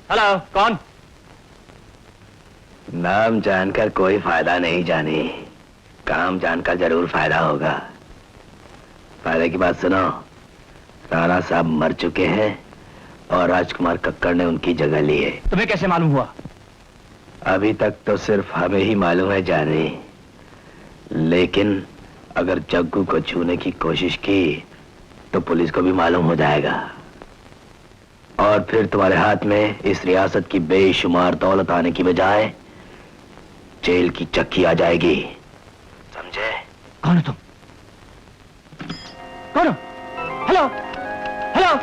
Hello, कौन? नाम जानकर कोई फायदा नहीं जानी, काम जानकर जरूर फायदा होगा। फायदे की बात सुनो, राणा साहब मर चुके हैं और राजकुमार कक्कड़ ने उनकी जगह ली है। तुम्हें कैसे मालूम हुआ? अभी तक तो सिर्फ हमें ही मालूम है जानी, लेकिन अगर जग्गू को छूने की कोशिश की तो पुलिस को भी मालूम हो जाएगा और फिर तुम्हारे हाथ में इस रियासत की बेशुमार दौलत आने की बजाय जेल की चक्की आ जाएगी, समझे? कौन हो तुम? कौन हो? Hello, hello.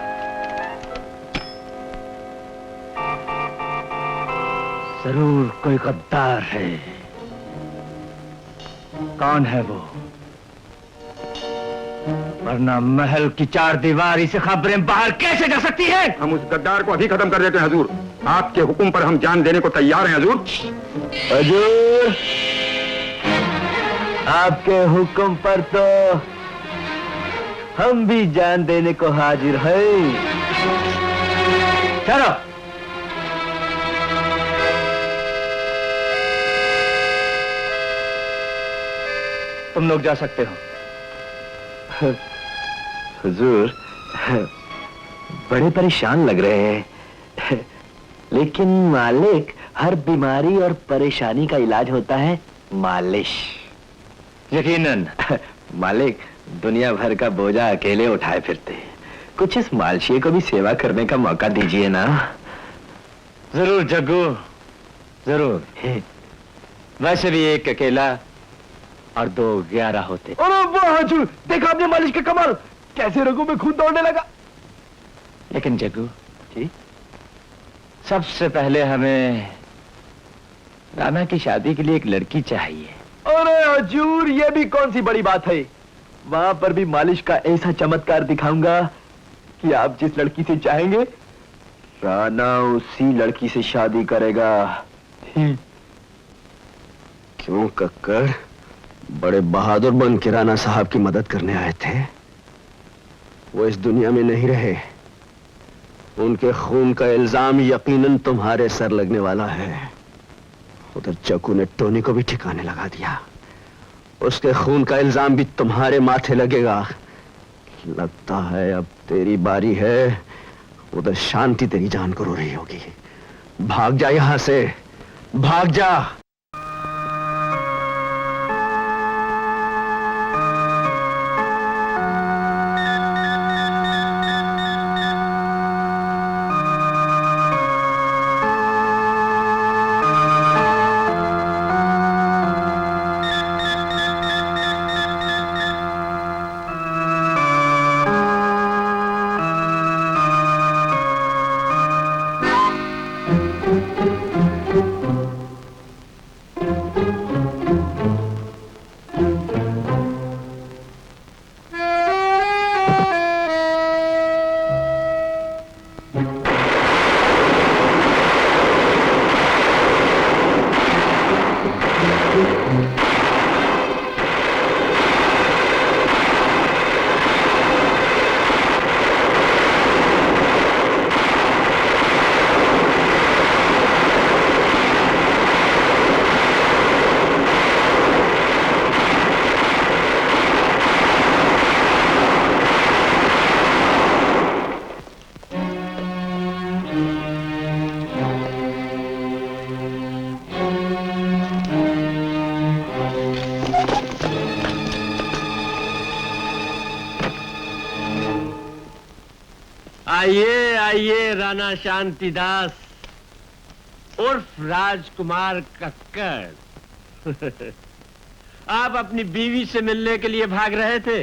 जरूर कोई गद्दार है। कौन है वो? वरना महल की चार दीवारी से खबरें बाहर कैसे जा सकती हैं? हम उस गद्दार को अभी खत्म कर देते हैं हुजूर। आपके हुक्म पर हम जान देने को तैयार हैं हुजूर। हुजूर, आपके हुक्म पर तो हम भी जान देने को हाजिर है। चलो। तुम लोग जा सकते हो। हुजूर, बड़े परेशान लग रहे हैं, लेकिन मालिक, हर बीमारी और परेशानी का इलाज होता है मालिश। यकीनन। मालिक, दुनिया भर का बोझा अकेले उठाए फिरते हैं, कुछ इस मालशिए को भी सेवा करने का मौका दीजिए ना। जरूर जग्गू, जरूर। वैसे भी एक अकेला और 2 11 होते। अरे वाह हुजूर, देखा आपने मालिश का कमाल, कैसे रगों में खून दौड़ने लगा। लेकिन जग्गू जी, सबसे पहले हमें राणा की शादी के लिए एक लड़की चाहिए। अरे हुजूर, ये भी कौन सी बड़ी बात है। वहां पर भी मालिश का ऐसा चमत्कार दिखाऊंगा कि आप जिस लड़की से चाहेंगे राणा उसी लड़की से शादी करेगा। क्यों कक्कड़, बड़े बहादुर बन के राणा साहब की मदद करने आए थे। वो इस दुनिया में नहीं रहे, उनके खून का इल्जाम यकीनन तुम्हारे सर लगने वाला है। उधर जग्गू ने टोनी को भी ठिकाने लगा दिया, उसके खून का इल्जाम भी तुम्हारे माथे लगेगा। लगता है अब तेरी बारी है। उधर शांति तेरी जान को रो रही होगी। भाग जा यहां से, भाग जा। आइए आइए राणा शांतिदास उर्फ राजकुमार कक्कड़। आप अपनी बीवी से मिलने के लिए भाग रहे थे।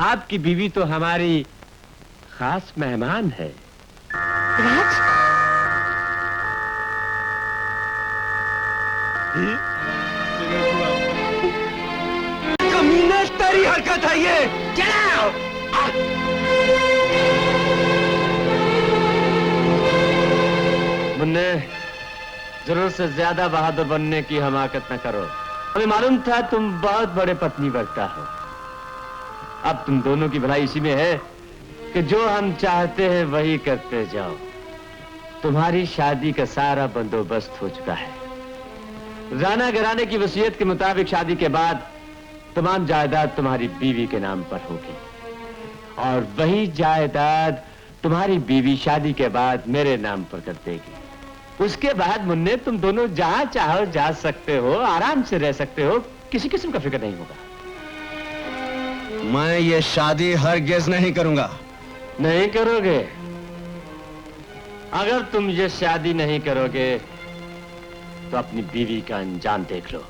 आपकी बीवी तो हमारी खास मेहमान है। राज? कमीने तेरी हरकत है ये। चलाओ। मुन्ने, जरूरत से ज्यादा बहादुर बनने की हमाकत न करो। हमें मालूम था तुम बहुत बड़े पत्नी वक्ता हो। अब तुम दोनों की भलाई इसी में है कि जो हम चाहते हैं वही करते जाओ। तुम्हारी शादी का सारा बंदोबस्त हो चुका है। राणा घराने की वसीयत के मुताबिक शादी के बाद तमाम जायदाद तुम्हारी बीवी के नाम पर होगी और वही जायदाद तुम्हारी बीवी शादी के बाद मेरे नाम पर कर देगी। उसके बाद मुन्ने तुम दोनों जहां चाहो जा सकते हो, आराम से रह सकते हो, किसी किस्म का फिक्र नहीं होगा। मैं ये शादी हरगिज़ नहीं करूंगा। नहीं करोगे? अगर तुम ये शादी नहीं करोगे तो अपनी बीवी का अंजाम देख लो।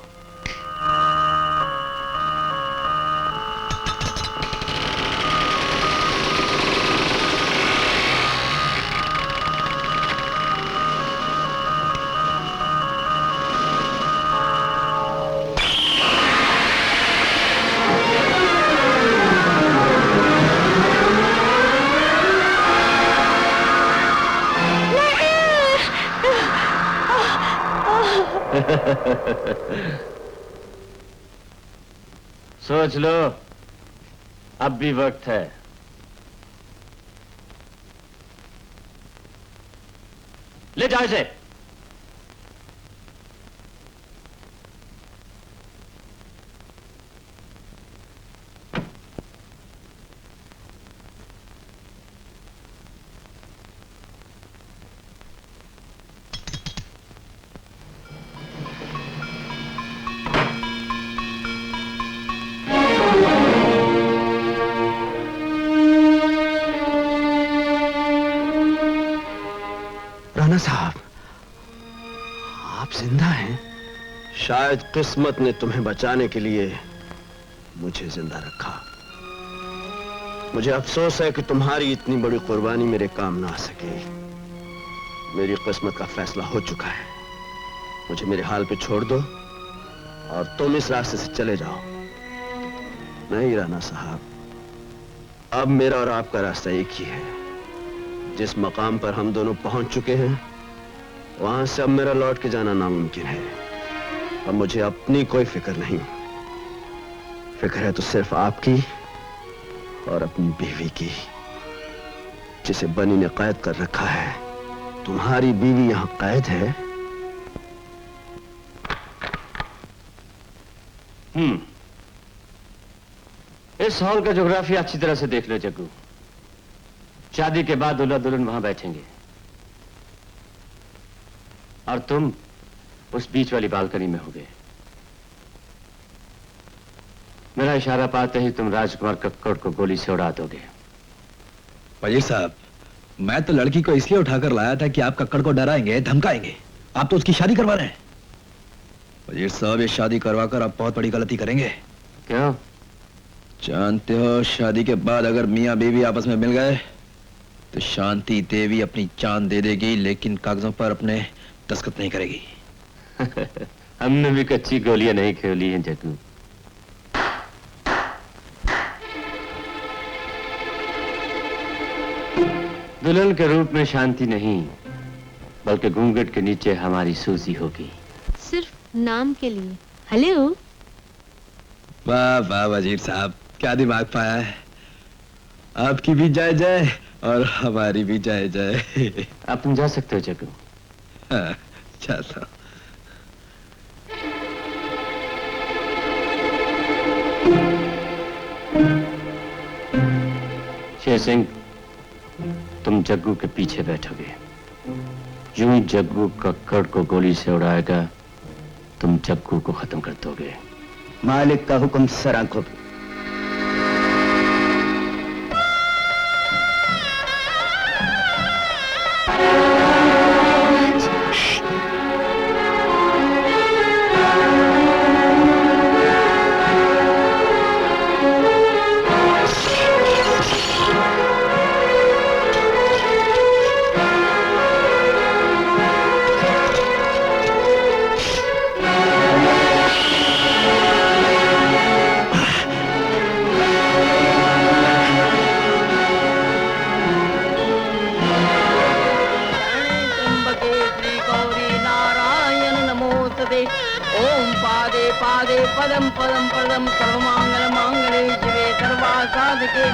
सोच लो, अब भी वक्त है। ले जाओ इसे। राणा साहब, आप जिंदा हैं? शायद किस्मत ने तुम्हें बचाने के लिए मुझे जिंदा रखा। मुझे अफसोस है कि तुम्हारी इतनी बड़ी कुर्बानी मेरे काम ना आ सके। मेरी किस्मत का फैसला हो चुका है। मुझे मेरे हाल पे छोड़ दो और तुम इस रास्ते से चले जाओ। नहीं राणा साहब, अब मेरा और आपका रास्ता एक ही है। जिस मकाम पर हम दोनों पहुंच चुके हैं, वहां से अब मेरा लौट के जाना नामुमकिन है। अब मुझे अपनी कोई फिक्र नहीं। फिक्र है तो सिर्फ आपकी और अपनी बीवी की, जिसे बनी ने कैद कर रखा है। तुम्हारी बीवी यहां कैद है। इस हॉल का ज्योग्राफिया अच्छी तरह से देख लो जग्गू। शादी के बाद दूल्हा दुल्हन वहां बैठेंगे और तुम उस बीच वाली बालकनी में होगे। मेरा इशारा पाते ही तुम राजकुमार कक्कड़ को गोली से उड़ा दोगे। वजीर साहब, मैं तो लड़की को इसलिए उठाकर लाया था कि आप कक्कड़ को डराएंगे, धमकाएंगे। आप तो उसकी शादी करवा रहे हैं। वजीर साहब, ये शादी करवाकर आप बहुत बड़ी गलती करेंगे। क्यों? जानते हो, शादी के बाद अगर मियां बीवी आपस में मिल गए तो शांति देवी अपनी जान दे देगी, लेकिन कागजों पर अपने दस्तखत नहीं करेगी। हमने भी कच्ची गोलियां नहीं खेली हैं जग्गू। दुल्हन के रूप में शांति नहीं, बल्कि घूंघट के नीचे हमारी सूजी होगी। सिर्फ नाम के लिए। हेलो। वाह वाह वजीर साहब, क्या दिमाग पाया है। आपकी भी जय जय और हमारी भी जय जय। अब तुम जा सकते हो जग्गू। हाँ, चलो। शेर सिंह, तुम जग्गू के पीछे बैठोगे। यूं ही जग्गू कक्कड़ को गोली से उड़ाएगा, तुम जग्गू को खत्म कर दोगे। मालिक का हुक्म सर आंखों पे। पदम पदम पदम सर्वमांगल मांगले शिवे सर्वासाधके।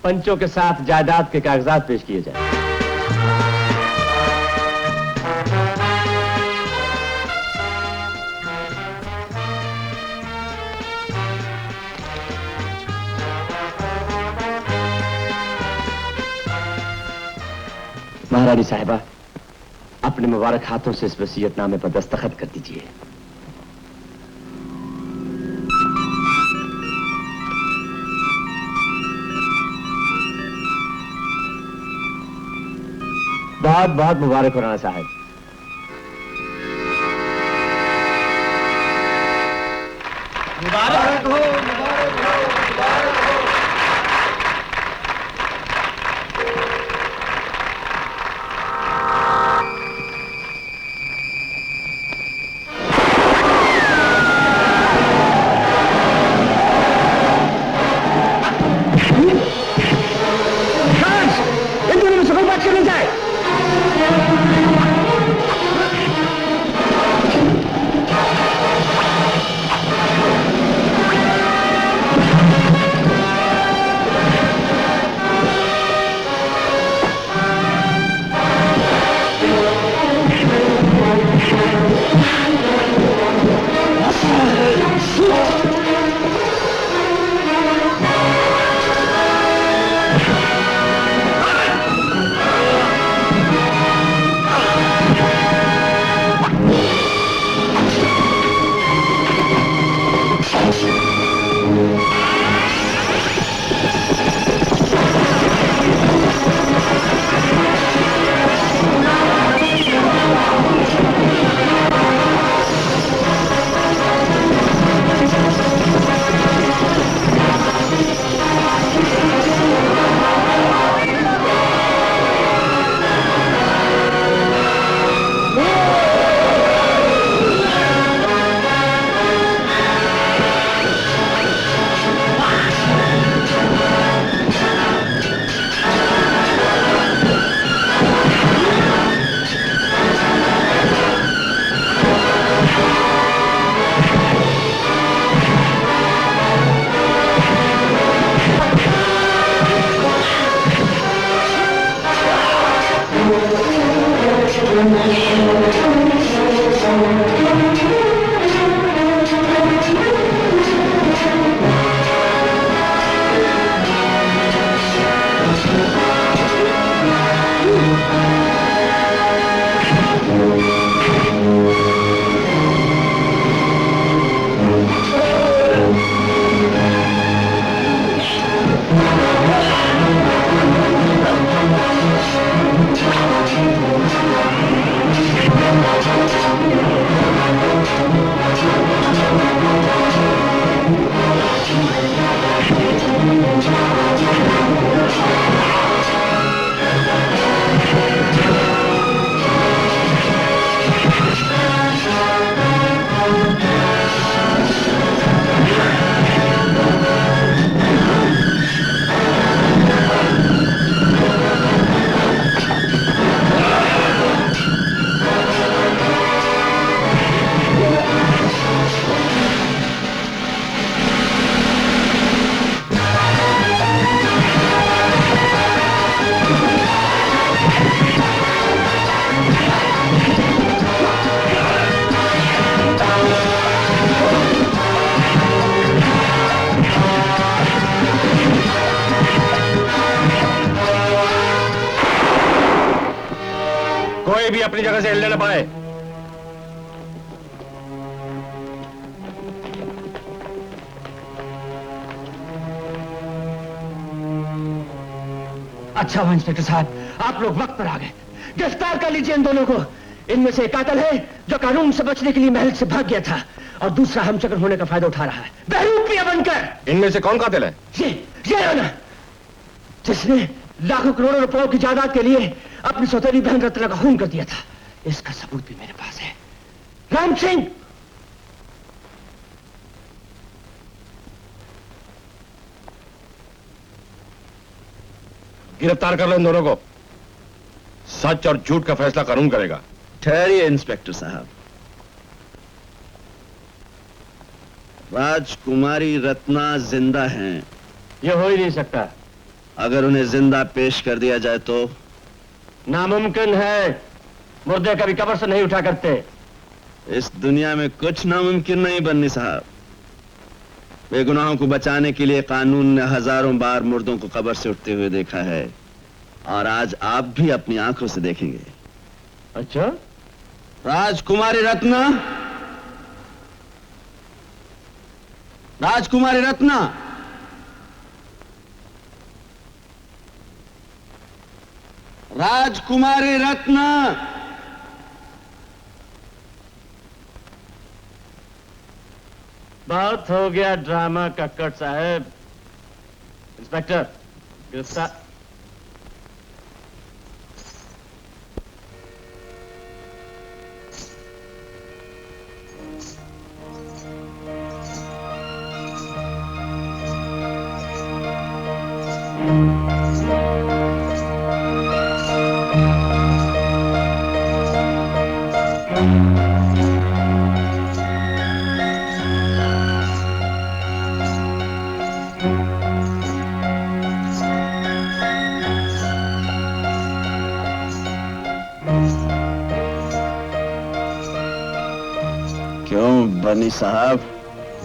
पंचों के साथ जायदाद के कागजात पेश किए जाए। महारानी साहिबा, अपने मुबारक हाथों से इस वसीयतनामे पर दस्तखत कर दीजिए। बहुत बहुत मुबारक हो राणा साहब। मुबारक हो, मुबारक हो, मुबारक हो। कोई भी अपनी जगह से हिलने न पाए। अच्छा हुआ इंस्पेक्टर साहब, आप लोग वक्त पर आ गए। गिरफ्तार कर लीजिए इन दोनों को। इनमें से एक कातिल है जो कानून से बचने के लिए महल से भाग गया था, और दूसरा हमचक्र होने का फायदा उठा रहा है बहरूपिया बनकर। इनमें से कौन कातिल है? ये ना, जिसने लाखों करोड़ों रुपयों की जायदाद के लिए अपनी सौतेली बहन रत्ना का खून कर दिया था। इसका सबूत भी मेरे पास है। राम सिंह। गिरफ्तार कर लो इन दोनों को। सच और झूठ का फैसला कानून करेगा। ठहरिए इंस्पेक्टर साहब। राजकुमारी रत्ना जिंदा हैं। यह हो ही नहीं सकता। अगर उन्हें जिंदा पेश कर दिया जाए तो? नामुमकिन है, मुर्दे कभी कब्र से नहीं उठा करते। इस दुनिया में कुछ नामुमकिन नहीं बन्नी साहब। बेगुनाहों को बचाने के लिए कानून ने हजारों बार मुर्दों को कब्र से उठते हुए देखा है, और आज आप भी अपनी आंखों से देखेंगे। अच्छा? राजकुमारी रत्ना, राजकुमारी रत्ना, राजकुमारी रत्ना। बहुत हो गया ड्रामा कक्कड़ साहब। इंस्पेक्टर, गिरफ्तार। क्यों बनी साहब,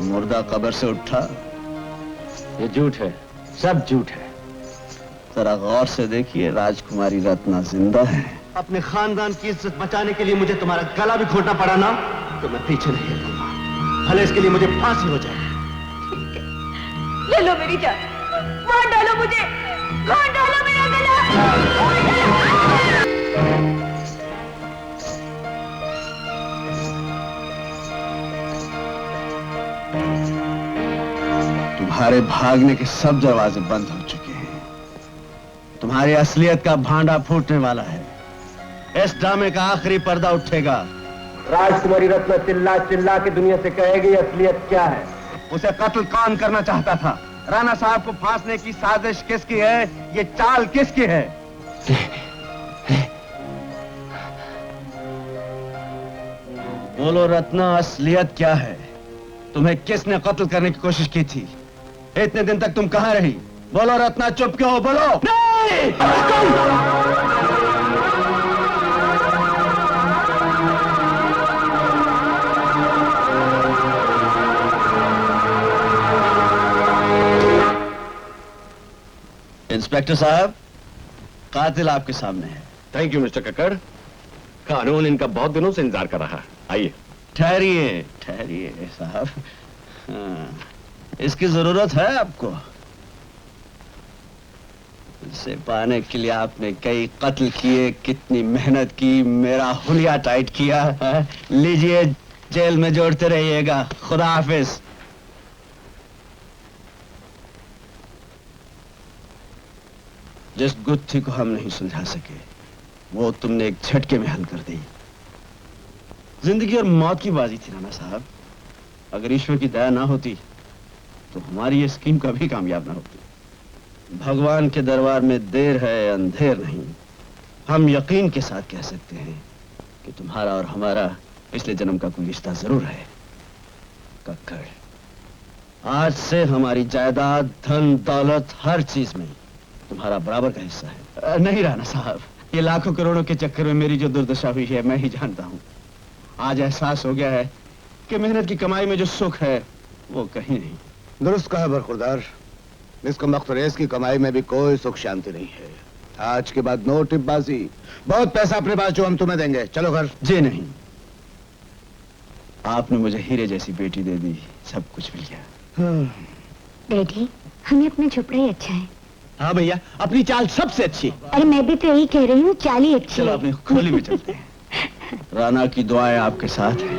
मुर्दा कब्र से उठा? ये झूठ है, सब झूठ है। जरा गौर से देखिए, राजकुमारी रत्ना जिंदा है। अपने खानदान की इज्जत बचाने के लिए मुझे तुम्हारा गला भी घोटना पड़ा ना, तो मैं पीछे नहीं हटूंगा, भले इसके लिए मुझे फांसी हो जाए। ले लो मेरी जान, मार डालो मुझे, मार डालो मेरा गला। तुम्हारे भागने के सब दरवाजे बंद हो चुके हैं। तुम्हारी असलियत का भांडा फूटने वाला है। इस ड्रामे का आखिरी पर्दा उठेगा। राजकुमारी रत्ना चिल्ला चिल्ला के दुनिया से कहेगी असलियत क्या है। उसे कत्ल कौन करना चाहता था? राणा साहब को फांसने की साजिश किसकी है? ये चाल किसकी है? बोलो रत्ना, असलियत क्या है? तुम्हें किसने कत्ल करने की कोशिश की थी? इतने दिन तक तुम कहां रही? बोलो रत्ना, चुप क्यों हो? बोलो। नहीं! इंस्पेक्टर साहब, कातिल आपके सामने है। Thank you mister Kakkar. कानून इनका बहुत दिनों से इंतजार कर रहा है। आइए। ठहरिए ठहरिए साहब, हाँ, इसकी जरूरत है आपको। इसे पाने के लिए आपने कई कत्ल किए, कितनी मेहनत की, मेरा हुलिया टाइट किया है। लीजिए, जेल में जोड़ते रहिएगा। खुदा हाफिज। जिस गुत्थी को हम नहीं सुलझा सके, वो तुमने एक झटके में हल कर दी। जिंदगी और मौत की बाजी थी राणा साहब। अगर ईश्वर की दया ना होती तो हमारी ये स्कीम कभी कामयाब ना होती। भगवान के दरबार में देर है, अंधेर नहीं। हम यकीन के साथ कह सकते हैं कि तुम्हारा और हमारा पिछले जन्म का कोई रिश्ता जरूर है। कक्कड़, आज से हमारी जायदाद, धन दौलत, हर चीज में तुम्हारा बराबर का हिस्सा है। नहीं राणा साहब, ये लाखों करोड़ों के चक्कर में मेरी जो दुर्दशा हुई है, मैं ही जानता हूं। आज एहसास हो गया है कि मेहनत की कमाई में जो सुख है वो कहीं नहीं। दुरुस्त कहा बरखुरदार, इसको मख्तरेस की कमाई में भी कोई सुख शांति नहीं है। आज के बाद नो टिपबाजी। बहुत पैसा अपने पास जो हम तुम्हें देंगे। चलो घर। जी नहीं, आपने मुझे हीरे जैसी बेटी दे दी, सब कुछ मिल गया। डैडी, हमें अपना झोपड़ा ही अच्छा है। हाँ भैया, अपनी चाल सबसे अच्छी। अरे मैं भी तो यही कह रही हूँ, चाल ही अच्छी चलो है। अपनी खोली में चलते हैं। राणा की दुआएं आपके साथ हैं।